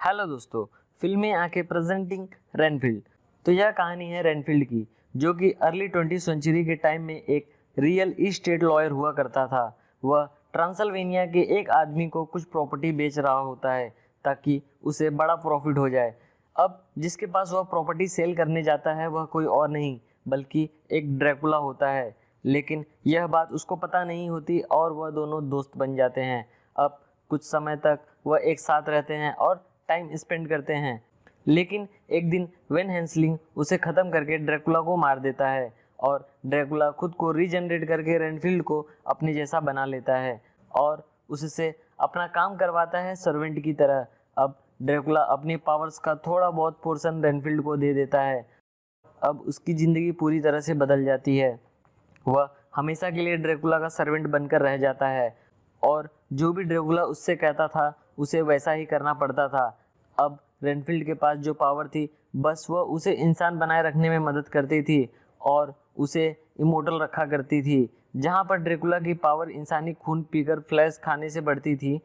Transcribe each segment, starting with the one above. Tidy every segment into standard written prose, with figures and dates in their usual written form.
Hello दोस्तों, फिल्में आके प्रेजेंटिंग रेनफील्ड। तो यह कहानी है रेनफील्ड की, जो कि अर्ली 20 सेंचुरी के टाइम में एक रियल इस्टेट लॉयर हुआ करता था। वह ट्रांसल्वेनिया के एक आदमी को कुछ प्रॉपर्टी बेच रहा होता है ताकि उसे बड़ा प्रॉफिट हो जाए। अब जिसके पास वह प्रॉपर्टी सेल करने जाता है वह कोई और नहीं बल्कि एक ड्रैकुला होता है, लेकिन यह बात उसको पता नहीं होती और वह दोनों दोस्त बन जाते हैं। अब कुछ समय तक वह एक साथ रहते हैं और टाइम स्पेंड करते हैं, लेकिन एक दिन वेन हेंसलिंग उसे ख़त्म करके ड्रैकुला को मार देता है और ड्रैकुला खुद को रीजनरेट करके रेनफील्ड को अपने जैसा बना लेता है और उससे अपना काम करवाता है सर्वेंट की तरह। अब ड्रैकुला अपनी पावर्स का थोड़ा बहुत पोर्शन रेनफील्ड को दे देता है। अब उसकी ज़िंदगी पूरी तरह से बदल जाती है। वह हमेशा के लिए ड्रैकुला का सर्वेंट बनकर रह जाता है और जो भी ड्रैकुला उससे कहता था उसे वैसा ही करना पड़ता था। अब रेनफील्ड के पास जो पावर थी बस वह उसे इंसान बनाए रखने में मदद करती थी और उसे इमोर्टल रखा करती थी। जहाँ पर ड्रैकुला की पावर इंसानी खून पीकर फ्लैश खाने से बढ़ती थी,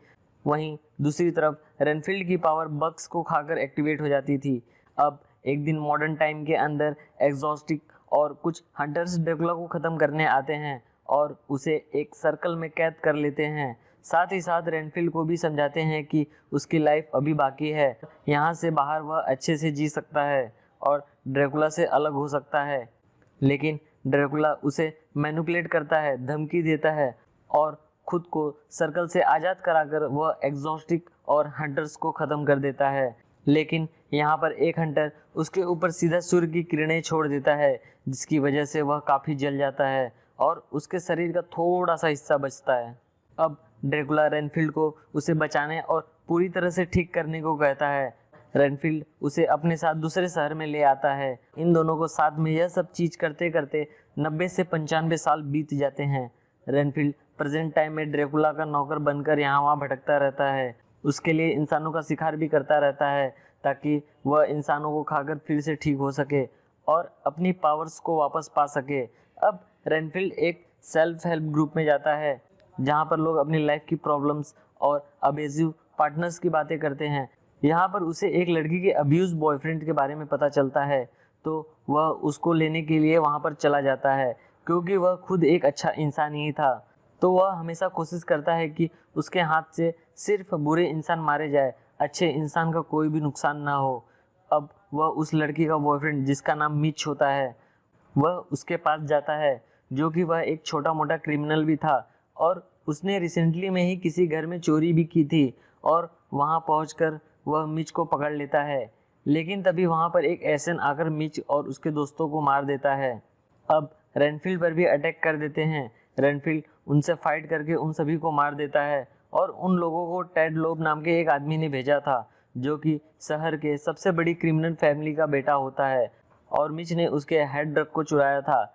वहीं दूसरी तरफ रेनफील्ड की पावर बग्स को खाकर एक्टिवेट हो जाती थी। अब एक दिन मॉडर्न टाइम के अंदर एग्जॉस्टिक और कुछ हंटर्स ड्रैकुला को ख़त्म करने आते हैं और उसे एक सर्कल में कैद कर लेते हैं। साथ ही साथ रेनफील्ड को भी समझाते हैं कि उसकी लाइफ अभी बाकी है, यहाँ से बाहर वह अच्छे से जी सकता है और ड्रैकुला से अलग हो सकता है। लेकिन ड्रैकुला उसे मैनिपुलेट करता है, धमकी देता है और खुद को सर्कल से आज़ाद कराकर वह एग्जॉस्टिक और हंटर्स को ख़त्म कर देता है। लेकिन यहाँ पर एक हंटर उसके ऊपर सीधा सूर्य की किरणें छोड़ देता है, जिसकी वजह से वह काफ़ी जल जाता है और उसके शरीर का थोड़ा सा हिस्सा बचता है। अब ड्रैकुला रेनफील्ड को उसे बचाने और पूरी तरह से ठीक करने को कहता है। रेनफील्ड उसे अपने साथ दूसरे शहर में ले आता है। इन दोनों को साथ में यह सब चीज़ करते करते 90 से 95 साल बीत जाते हैं। रेनफील्ड प्रेजेंट टाइम में ड्रैकुला का नौकर बनकर यहाँ वहाँ भटकता रहता है। उसके लिए इंसानों का शिकार भी करता रहता है ताकि वह इंसानों को खाकर फिर से ठीक हो सके और अपनी पावर्स को वापस पा सके। अब रेनफील्ड एक सेल्फ हेल्प ग्रुप में जाता है जहाँ पर लोग अपनी लाइफ की प्रॉब्लम्स और अबेसिव पार्टनर्स की बातें करते हैं। यहाँ पर उसे एक लड़की के अब्यूज बॉयफ्रेंड के बारे में पता चलता है, तो वह उसको लेने के लिए वहाँ पर चला जाता है। क्योंकि वह खुद एक अच्छा इंसान ही था, तो वह हमेशा कोशिश करता है कि उसके हाथ से सिर्फ बुरे इंसान मारे जाए, अच्छे इंसान का कोई भी नुकसान ना हो। अब वह उस लड़की का बॉयफ्रेंड, जिसका नाम मिच होता है, वह उसके पास जाता है, जो कि वह एक छोटा मोटा क्रिमिनल भी था और उसने रिसेंटली में ही किसी घर में चोरी भी की थी और वहां पहुंचकर वह मिच को पकड़ लेता है। लेकिन तभी वहां पर एक एसेन आकर मिच और उसके दोस्तों को मार देता है। अब रेनफील्ड पर भी अटैक कर देते हैं। रेनफील्ड उनसे फाइट करके उन सभी को मार देता है और उन लोगों को टेड लोब नाम के एक आदमी ने भेजा था, जो कि शहर के सबसे बड़ी क्रिमिनल फैमिली का बेटा होता है और मिच ने उसके हेड ड्रग को चुराया था।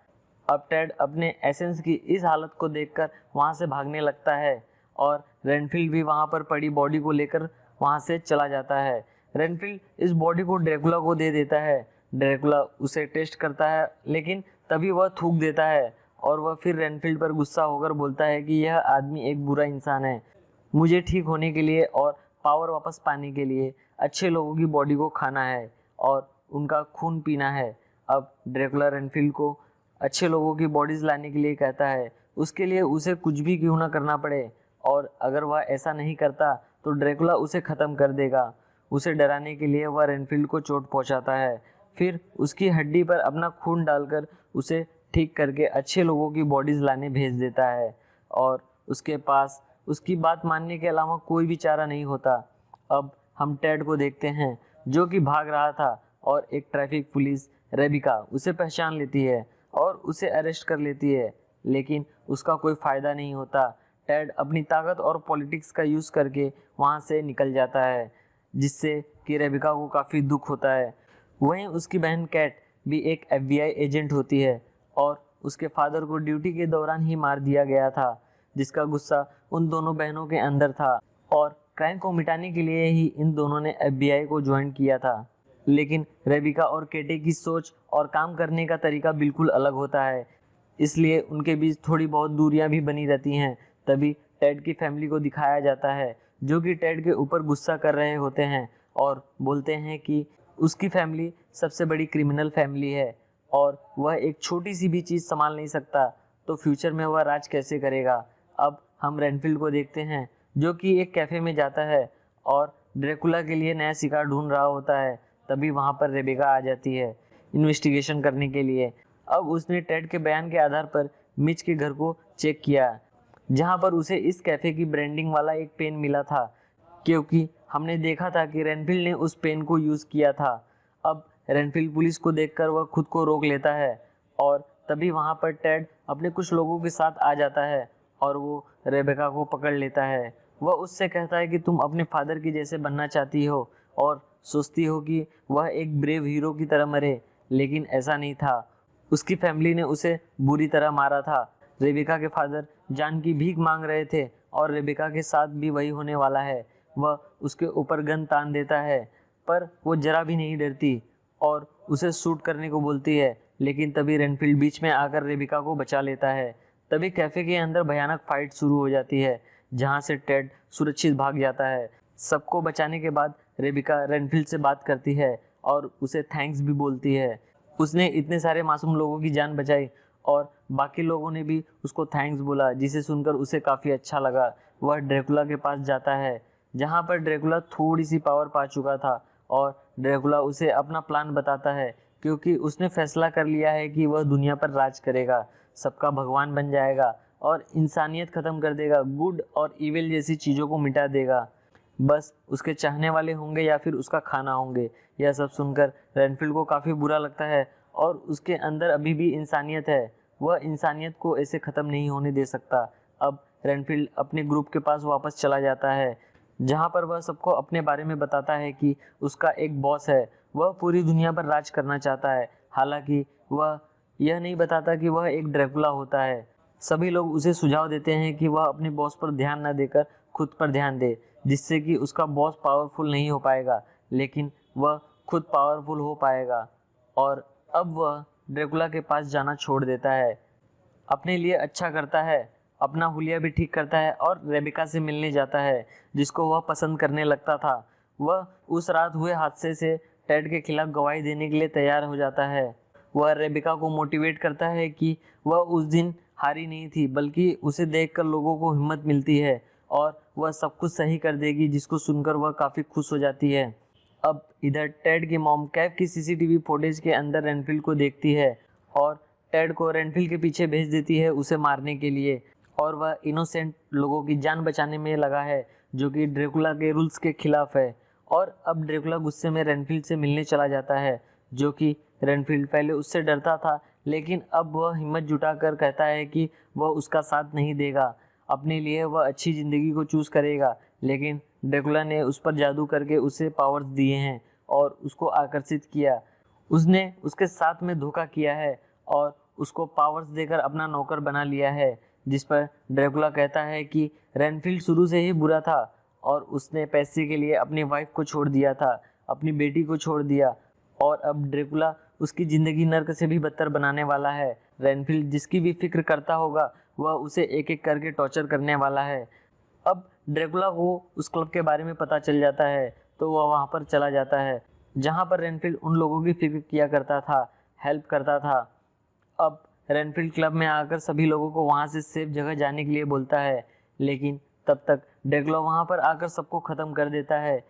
अब टेड अपने एसेंस की इस हालत को देखकर वहां से भागने लगता है और रेनफील्ड भी वहां पर पड़ी बॉडी को लेकर वहां से चला जाता है। रेनफील्ड इस बॉडी को ड्रैकुला को दे देता है। ड्रैकुला उसे टेस्ट करता है, लेकिन तभी वह थूक देता है और वह फिर रेनफील्ड पर गुस्सा होकर बोलता है कि यह आदमी एक बुरा इंसान है। मुझे ठीक होने के लिए और पावर वापस पाने के लिए अच्छे लोगों की बॉडी को खाना है और उनका खून पीना है। अब ड्रैकुला रेनफील्ड को अच्छे लोगों की बॉडीज़ लाने के लिए कहता है, उसके लिए उसे कुछ भी क्यों ना करना पड़े, और अगर वह ऐसा नहीं करता तो ड्रैकुला उसे ख़त्म कर देगा। उसे डराने के लिए वह रेनफील्ड को चोट पहुंचाता है, फिर उसकी हड्डी पर अपना खून डालकर उसे ठीक करके अच्छे लोगों की बॉडीज़ लाने भेज देता है और उसके पास उसकी बात मानने के अलावा कोई भी चारा नहीं होता। अब हम टेड को देखते हैं, जो कि भाग रहा था और एक ट्रैफिक पुलिस रेबिका उसे पहचान लेती है और उसे अरेस्ट कर लेती है, लेकिन उसका कोई फ़ायदा नहीं होता। टेड अपनी ताकत और पॉलिटिक्स का यूज़ करके वहाँ से निकल जाता है, जिससे कि रेबिका को काफ़ी दुख होता है। वहीं उसकी बहन कैट भी एक FBI एजेंट होती है और उसके फादर को ड्यूटी के दौरान ही मार दिया गया था, जिसका गुस्सा उन दोनों बहनों के अंदर था और क्राइम को मिटाने के लिए ही इन दोनों ने FBI को ज्वाइन किया था। लेकिन रेबिका और केटे की सोच और काम करने का तरीका बिल्कुल अलग होता है, इसलिए उनके बीच थोड़ी बहुत दूरियां भी बनी रहती हैं। तभी टेड की फैमिली को दिखाया जाता है, जो कि टेड के ऊपर गुस्सा कर रहे होते हैं और बोलते हैं कि उसकी फैमिली सबसे बड़ी क्रिमिनल फैमिली है और वह एक छोटी सी भी चीज़ संभाल नहीं सकता, तो फ्यूचर में वह राज कैसे करेगा। अब हम रेनफील्ड को देखते हैं जो कि एक कैफ़े में जाता है और ड्रैकुला के लिए नया शिकार ढूंढ रहा होता है। तभी वहाँ पर रेबेका आ जाती है इन्वेस्टिगेशन करने के लिए। अब उसने टेड के बयान के आधार पर मिच के घर को चेक किया, जहाँ पर उसे इस कैफ़े की ब्रांडिंग वाला एक पेन मिला था, क्योंकि हमने देखा था कि रेनफील्ड ने उस पेन को यूज़ किया था। अब रेनफील्ड पुलिस को देखकर वह खुद को रोक लेता है और तभी वहाँ पर टेड अपने कुछ लोगों के साथ आ जाता है और वो रेबेका को पकड़ लेता है। वह उससे कहता है कि तुम अपने फादर की जैसे बनना चाहती हो और सोचती हो कि वह एक ब्रेव हीरो की तरह मरे, लेकिन ऐसा नहीं था। उसकी फैमिली ने उसे बुरी तरह मारा था। रेबेका के फादर जान की भीख मांग रहे थे और रेबेका के साथ भी वही होने वाला है। वह उसके ऊपर गन तान देता है, पर वो जरा भी नहीं डरती और उसे शूट करने को बोलती है, लेकिन तभी रेनफील्ड बीच में आकर रेबेका को बचा लेता है। तभी कैफ़े के अंदर भयानक फाइट शुरू हो जाती है, जहाँ से टेड सुरक्षित भाग जाता है। सबको बचाने के बाद रेबेका रेनफील्ड से बात करती है और उसे थैंक्स भी बोलती है। उसने इतने सारे मासूम लोगों की जान बचाई और बाकी लोगों ने भी उसको थैंक्स बोला, जिसे सुनकर उसे काफ़ी अच्छा लगा। वह ड्रैकुला के पास जाता है, जहाँ पर ड्रैकुला थोड़ी सी पावर पा चुका था और ड्रैकुला उसे अपना प्लान बताता है, क्योंकि उसने फैसला कर लिया है कि वह दुनिया पर राज करेगा, सबका भगवान बन जाएगा और इंसानियत ख़त्म कर देगा, गुड और इविल जैसी चीज़ों को मिटा देगा। बस उसके चाहने वाले होंगे या फिर उसका खाना होंगे। यह सब सुनकर रेनफील्ड को काफ़ी बुरा लगता है और उसके अंदर अभी भी इंसानियत है, वह इंसानियत को ऐसे ख़त्म नहीं होने दे सकता। अब रेनफील्ड अपने ग्रुप के पास वापस चला जाता है, जहाँ पर वह सबको अपने बारे में बताता है कि उसका एक बॉस है, वह पूरी दुनिया पर राज करना चाहता है। हालांकि वह यह नहीं बताता कि वह एक ड्रैकुला होता है। सभी लोग उसे सुझाव देते हैं कि वह अपने बॉस पर ध्यान न देकर खुद पर ध्यान दे, जिससे कि उसका बॉस पावरफुल नहीं हो पाएगा, लेकिन वह खुद पावरफुल हो पाएगा। और अब वह ड्रैकुला के पास जाना छोड़ देता है, अपने लिए अच्छा करता है, अपना हुलिया भी ठीक करता है और रेबेका से मिलने जाता है, जिसको वह पसंद करने लगता था। वह उस रात हुए हादसे से टेड के खिलाफ गवाही देने के लिए तैयार हो जाता है। वह रेबेका को मोटिवेट करता है कि वह उस दिन हारी नहीं थी, बल्कि उसे देखकर लोगों को हिम्मत मिलती है और वह सब कुछ सही कर देगी, जिसको सुनकर वह काफ़ी खुश हो जाती है। अब इधर टेड की मॉम कैफ की सीसीटीवी फुटेज के अंदर रेनफील्ड को देखती है और टेड को रेनफील्ड के पीछे भेज देती है उसे मारने के लिए, और वह इनोसेंट लोगों की जान बचाने में लगा है, जो कि ड्रैकुला के रूल्स के खिलाफ है। और अब ड्रैकुला गुस्से में रेनफील्ड से मिलने चला जाता है, जो कि रेनफील्ड पहले उससे डरता था, लेकिन अब वह हिम्मत जुटाकर कहता है कि वह उसका साथ नहीं देगा, अपने लिए वह अच्छी ज़िंदगी को चूज़ करेगा। लेकिन ड्रैकुला ने उस पर जादू करके उसे पावर्स दिए हैं और उसको आकर्षित किया। उसने उसके साथ में धोखा किया है और उसको पावर्स देकर अपना नौकर बना लिया है, जिस पर ड्रैकुला कहता है कि रेनफील्ड शुरू से ही बुरा था और उसने पैसे के लिए अपनी वाइफ को छोड़ दिया था, अपनी बेटी को छोड़ दिया, और अब ड्रैकुला उसकी ज़िंदगी नर्क से भी बदतर बनाने वाला है। रेनफील्ड जिसकी भी फिक्र करता होगा वह उसे एक एक करके टॉर्चर करने वाला है। अब ड्रैकुला को उस क्लब के बारे में पता चल जाता है, तो वह वहाँ पर चला जाता है, जहाँ पर रेनफील्ड उन लोगों की फिक्र किया करता था, हेल्प करता था। अब रेनफील्ड क्लब में आकर सभी लोगों को वहाँ से सेफ जगह जाने के लिए बोलता है, लेकिन तब तक ड्रैकुला वहाँ पर आकर सबको ख़त्म कर देता है।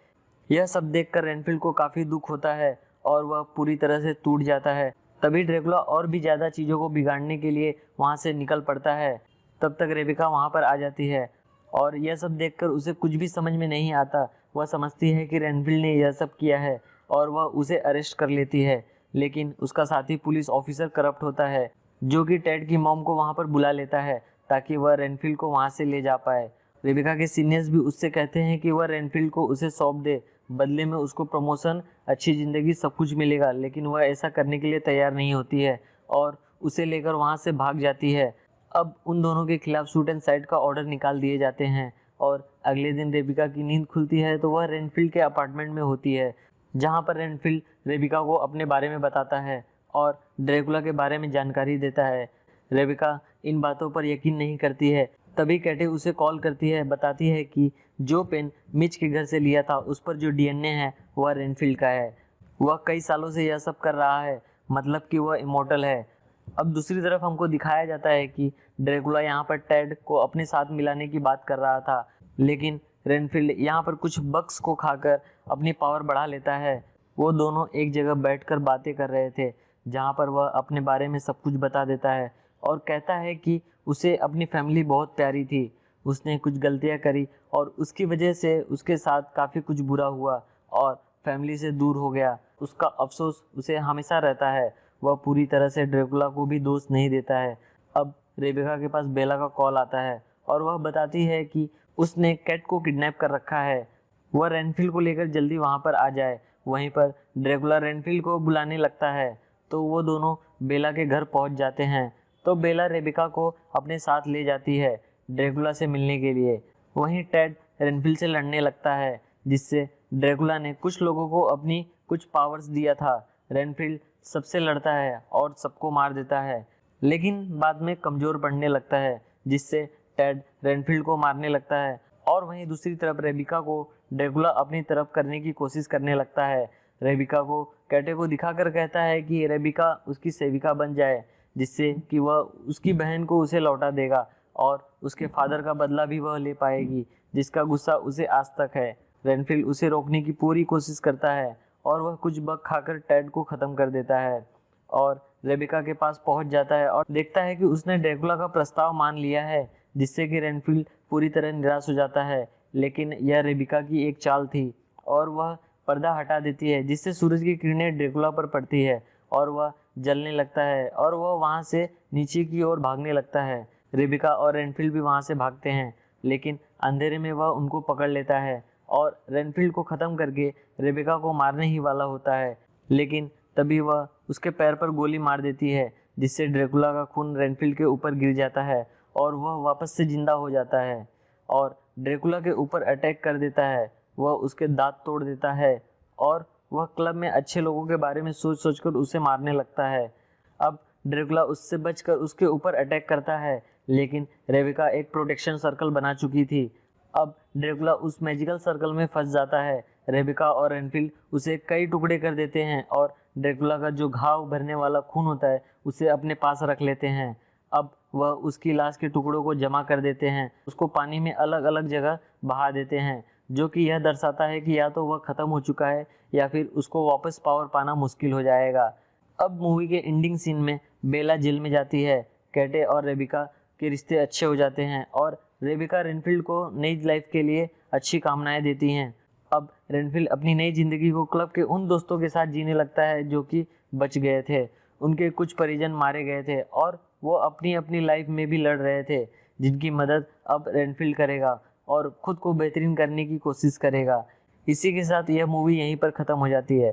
यह सब देखकर रेनफील्ड को काफ़ी दुख होता है और वह पूरी तरह से टूट जाता है। तभी ड्रैकुला और भी ज़्यादा चीज़ों को बिगाड़ने के लिए वहाँ से निकल पड़ता है। तब तक रेबेका वहाँ पर आ जाती है और यह सब देखकर उसे कुछ भी समझ में नहीं आता। वह समझती है कि रेनफील्ड ने यह सब किया है और वह उसे अरेस्ट कर लेती है, लेकिन उसका साथी पुलिस ऑफिसर करप्ट होता है, जो कि टेड की मॉम को वहाँ पर बुला लेता है ताकि वह रेनफील्ड को वहाँ से ले जा पाए। रेबेका के सीनियर्स भी उससे कहते हैं कि वह रेनफील्ड को उसे सौंप दे, बदले में उसको प्रमोशन, अच्छी ज़िंदगी, सब कुछ मिलेगा, लेकिन वह ऐसा करने के लिए तैयार नहीं होती है और उसे लेकर वहाँ से भाग जाती है। अब उन दोनों के खिलाफ शूट एंड साइड का ऑर्डर निकाल दिए जाते हैं और अगले दिन रेबेका की नींद खुलती है तो वह रेनफील्ड के अपार्टमेंट में होती है, जहाँ पर रेनफील्ड रेबेका को अपने बारे में बताता है और ड्रैकुला के बारे में जानकारी देता है। रेबेका इन बातों पर यकीन नहीं करती है। तभी कैटी उसे कॉल करती है, बताती है कि जो पेन मिच के घर से लिया था उस पर जो डीएनए है वह रेनफील्ड का है। वह कई सालों से यह सब कर रहा है, मतलब कि वह इमॉर्टल है। अब दूसरी तरफ हमको दिखाया जाता है कि ड्रैकुला यहाँ पर टेड को अपने साथ मिलाने की बात कर रहा था, लेकिन रेनफील्ड यहाँ पर कुछ बग्स को खाकर अपनी पावर बढ़ा लेता है। वो दोनों एक जगह बैठकर बातें कर रहे थे, जहाँ पर वह अपने बारे में सब कुछ बता देता है और कहता है कि उसे अपनी फैमिली बहुत प्यारी थी। उसने कुछ गलतियाँ करी और उसकी वजह से उसके साथ काफ़ी कुछ बुरा हुआ और फैमिली से दूर हो गया। उसका अफसोस उसे हमेशा रहता है। वह पूरी तरह से ड्रैकुला को भी दोष नहीं देता है। अब रेबेका के पास बेला का कॉल आता है और वह बताती है कि उसने कैट को किडनैप कर रखा है। वह रेनफील्ड को लेकर जल्दी वहाँ पर आ जाए। वहीं पर ड्रैकुला रेनफील्ड को बुलाने लगता है, तो वो दोनों बेला के घर पहुँच जाते हैं। तो बेला रेबेका को अपने साथ ले जाती है ड्रैकुला से मिलने के लिए। वहीं टेड रेनफील्ड से लड़ने लगता है, जिससे ड्रैकुला ने कुछ लोगों को अपनी कुछ पावर्स दिया था। रेनफील्ड सबसे लड़ता है और सबको मार देता है, लेकिन बाद में कमज़ोर पड़ने लगता है, जिससे टेड रेनफील्ड को मारने लगता है। और वहीं दूसरी तरफ रेबिका को ड्रैकुला अपनी तरफ करने की कोशिश करने लगता है। रेबिका को कैटे को दिखाकर कहता है कि रेबिका उसकी सेविका बन जाए, जिससे कि वह उसकी बहन को उसे लौटा देगा और उसके फादर का बदला भी वह ले पाएगी, जिसका गुस्सा उसे आज तक है। रेनफील्ड उसे रोकने की पूरी कोशिश करता है और वह कुछ बग खाकर टेड को ख़त्म कर देता है और रेबिका के पास पहुंच जाता है और देखता है कि उसने ड्रैकुला का प्रस्ताव मान लिया है, जिससे कि रेनफील्ड पूरी तरह निराश हो जाता है। लेकिन यह रेबिका की एक चाल थी और वह पर्दा हटा देती है, जिससे सूरज की किरणें ड्रैकुला पर पड़ती है और वह जलने लगता है और वह वहाँ से नीचे की ओर भागने लगता है। रेबिका और रेनफील्ड भी वहाँ से भागते हैं, लेकिन अंधेरे में वह उनको पकड़ लेता है और रेनफील्ड को ख़त्म करके रेबिका को मारने ही वाला होता है। लेकिन तभी वह उसके पैर पर गोली मार देती है, जिससे ड्रैकुला का खून रेनफील्ड के ऊपर गिर जाता है और वह वापस से जिंदा हो जाता है और ड्रैकुला के ऊपर अटैक कर देता है। वह उसके दांत तोड़ देता है और वह क्लब में अच्छे लोगों के बारे में सोच सोचकर उसे मारने लगता है। अब ड्रैकुला उससे बचकर उसके ऊपर अटैक करता है, लेकिन रेबिका एक प्रोटेक्शन सर्कल बना चुकी थी। अब ड्रैकुला उस मैजिकल सर्कल में फंस जाता है। रेबिका और रेनफील्ड उसे कई टुकड़े कर देते हैं और ड्रैकुला का जो घाव भरने वाला खून होता है उसे अपने पास रख लेते हैं। अब वह उसकी लाश के टुकड़ों को जमा कर देते हैं, उसको पानी में अलग अलग जगह बहा देते हैं, जो कि यह दर्शाता है कि या तो वह ख़त्म हो चुका है या फिर उसको वापस पावर पाना मुश्किल हो जाएगा। अब मूवी के एंडिंग सीन में बेला जेल में जाती है। कैटे और रेबिका के रिश्ते अच्छे हो जाते हैं और रेबिका रेनफील्ड को नई लाइफ के लिए अच्छी कामनाएं देती हैं। अब रेनफील्ड अपनी नई ज़िंदगी को क्लब के उन दोस्तों के साथ जीने लगता है जो कि बच गए थे। उनके कुछ परिजन मारे गए थे और वो अपनी अपनी लाइफ में भी लड़ रहे थे, जिनकी मदद अब रेनफील्ड करेगा और ख़ुद को बेहतरीन करने की कोशिश करेगा। इसी के साथ यह मूवी यहीं पर ख़त्म हो जाती है।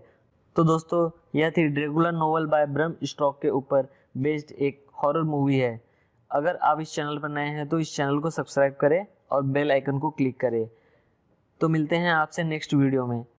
तो दोस्तों, यह थी Dracula novel by Bram Stoker के ऊपर बेस्ड एक हॉरर मूवी है। अगर आप इस चैनल पर नए हैं तो इस चैनल को सब्सक्राइब करें और बेल आइकन को क्लिक करें। तो मिलते हैं आपसे नेक्स्ट वीडियो में।